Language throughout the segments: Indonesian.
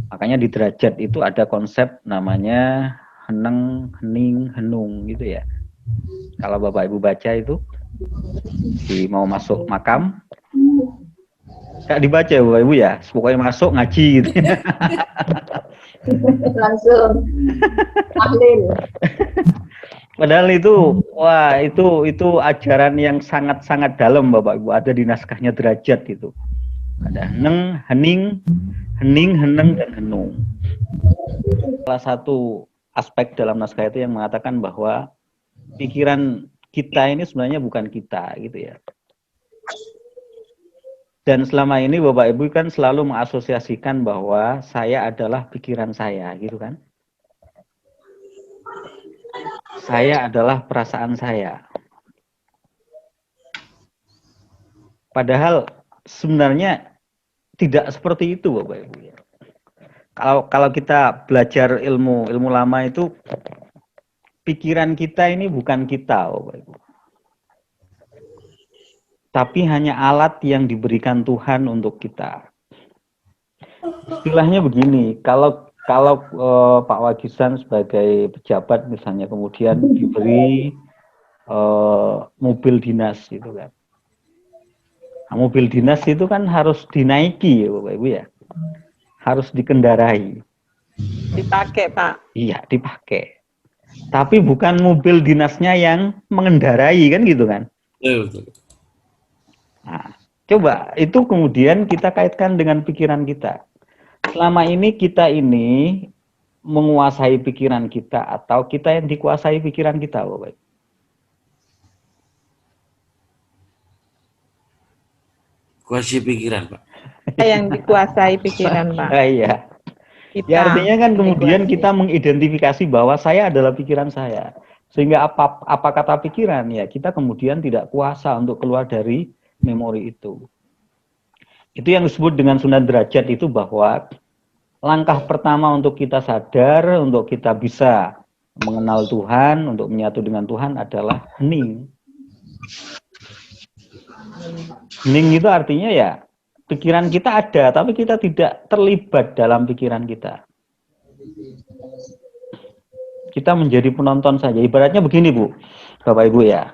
Makanya di derajat itu ada konsep namanya heneng, hening, henung gitu ya. Kalau Bapak Ibu baca itu mau masuk makam, gak dibaca ya Bapak Ibu ya, pokoknya masuk ngaji gitu. Langsung tahlil. Padahal itu, wah itu ajaran yang sangat-sangat dalam Bapak Ibu. Ada di naskahnya derajat itu. Ada heneng, hening, hening, heneng, dan henung. Salah satu aspek dalam naskah itu yang mengatakan bahwa pikiran kita ini sebenarnya bukan kita gitu ya. Dan selama ini Bapak Ibu kan selalu mengasosiasikan bahwa saya adalah pikiran saya gitu kan. Saya adalah perasaan saya. Padahal sebenarnya tidak seperti itu Bapak Ibu ya. Kalau kita belajar ilmu lama itu, pikiran kita ini bukan kita Bapak Ibu. Tapi hanya alat yang diberikan Tuhan untuk kita. Istilahnya begini, kalau Pak Wagisan sebagai pejabat misalnya kemudian diberi mobil dinas gitu kan. Nah, mobil dinas itu kan harus dinaiki ya Bapak Ibu ya. Harus dikendarai. Dipakai, Pak. Iya, dipakai. Tapi bukan mobil dinasnya yang mengendarai kan gitu kan. Betul. Nah, coba itu kemudian kita kaitkan dengan pikiran kita. Selama ini kita ini menguasai pikiran kita atau kita yang dikuasai pikiran kita Bapak Ibu? Kuasai pikiran, Pak. Yang dikuasai pikiran, Pak. Iya. Kita. Ya artinya kan kemudian kita mengidentifikasi bahwa saya adalah pikiran saya. Sehingga apa kata pikiran ya kita kemudian tidak kuasa untuk keluar dari memori itu. Itu yang disebut dengan Sunan Derajat itu bahwa langkah pertama untuk kita sadar, untuk kita bisa mengenal Tuhan, untuk menyatu dengan Tuhan adalah hening. Hening itu artinya ya pikiran kita ada, tapi kita tidak terlibat dalam pikiran kita. Kita menjadi penonton saja. Ibaratnya begini Bu, Bapak Ibu ya.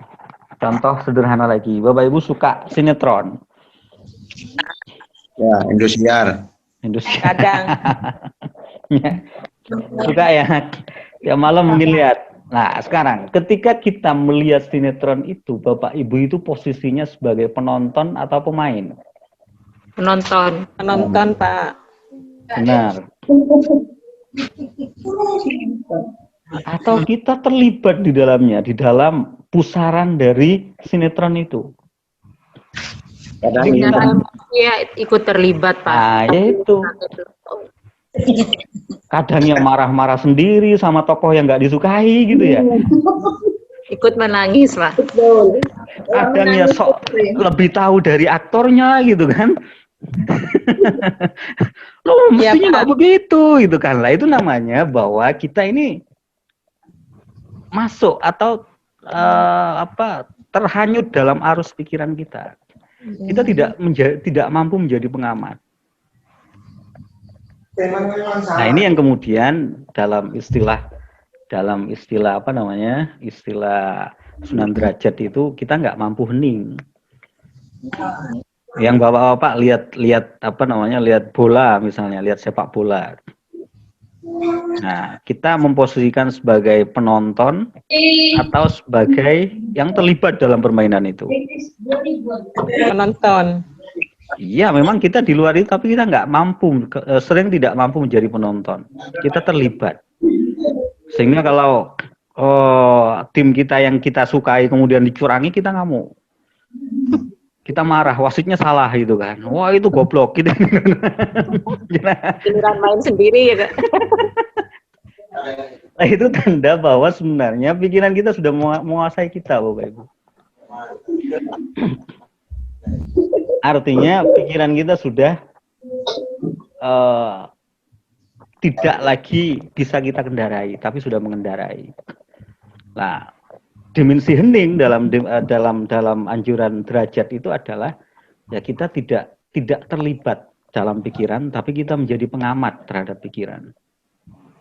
Contoh sederhana lagi, Bapak Ibu suka sinetron. Ya, Indosiar. Kadang. Ya, suka ya. Ya malam mungkin lihat. Nah sekarang ketika kita melihat sinetron itu, Bapak Ibu itu posisinya sebagai penonton atau pemain? Penonton. Penonton, Pak. Benar. Atau kita terlibat di dalamnya, di dalam pusaran dari sinetron itu. Kadang Iya, ikut terlibat, Pak. Nah, itu. Kadang yang marah-marah sendiri sama tokoh yang nggak disukai gitu ya. Ikut menangis, Pak. Kadang ya sok lebih tahu dari aktornya gitu kan. Loh, mestinya nggak begitu gitu kan. Lah itu namanya bahwa kita ini masuk atau terhanyut dalam arus pikiran kita. Kita tidak mampu menjadi pengamat. Nah ini yang kemudian dalam istilah apa namanya, istilah Sunan Derajat itu kita nggak mampu hening. Yang bapak-bapak lihat apa namanya, lihat bola misalnya, lihat sepak bola. Nah kita memposisikan sebagai penonton atau sebagai yang terlibat dalam permainan itu. Penonton. Iya, memang kita di luar itu, tapi kita nggak mampu, sering tidak mampu menjadi penonton. Kita terlibat. Sehingga kalau tim kita yang kita sukai kemudian dicurangi, kita ngamuk. Kita marah, wasitnya salah gitu kan. Wah itu goblok gitu. Giliran main sendiri ya, Kak. Nah itu tanda bahwa sebenarnya pikiran kita sudah menguasai kita, Bapak Ibu. Artinya pikiran kita sudah tidak lagi bisa kita kendarai, tapi sudah mengendarai. Nah, dimensi hening dalam anjuran derajat itu adalah ya kita tidak terlibat dalam pikiran, tapi kita menjadi pengamat terhadap pikiran.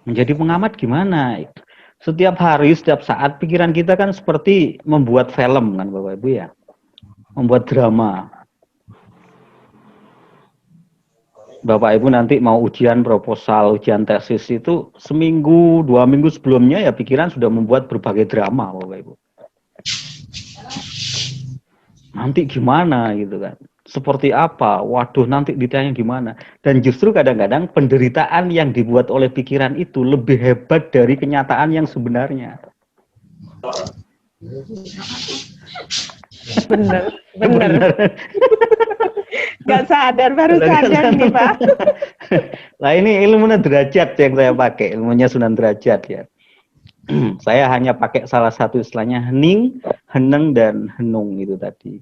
Menjadi pengamat gimana? Setiap hari, setiap saat, pikiran kita kan seperti membuat film kan Bapak Ibu ya. Membuat drama. Bapak Ibu nanti mau ujian proposal, ujian tesis itu seminggu, 2 minggu sebelumnya ya pikiran sudah membuat berbagai drama Bapak Ibu. Nanti gimana gitu kan. Seperti apa? Waduh, nanti ditanya gimana? Dan justru kadang-kadang penderitaan yang dibuat oleh pikiran itu lebih hebat dari kenyataan yang sebenarnya. Bener. Gak sadar, baru sadar nih Pak. Nah ini ilmunya derajat yang saya pakai, ilmunya Sunan Derajat ya. Saya hanya pakai salah satu istilahnya hening, heneng, dan henung itu tadi.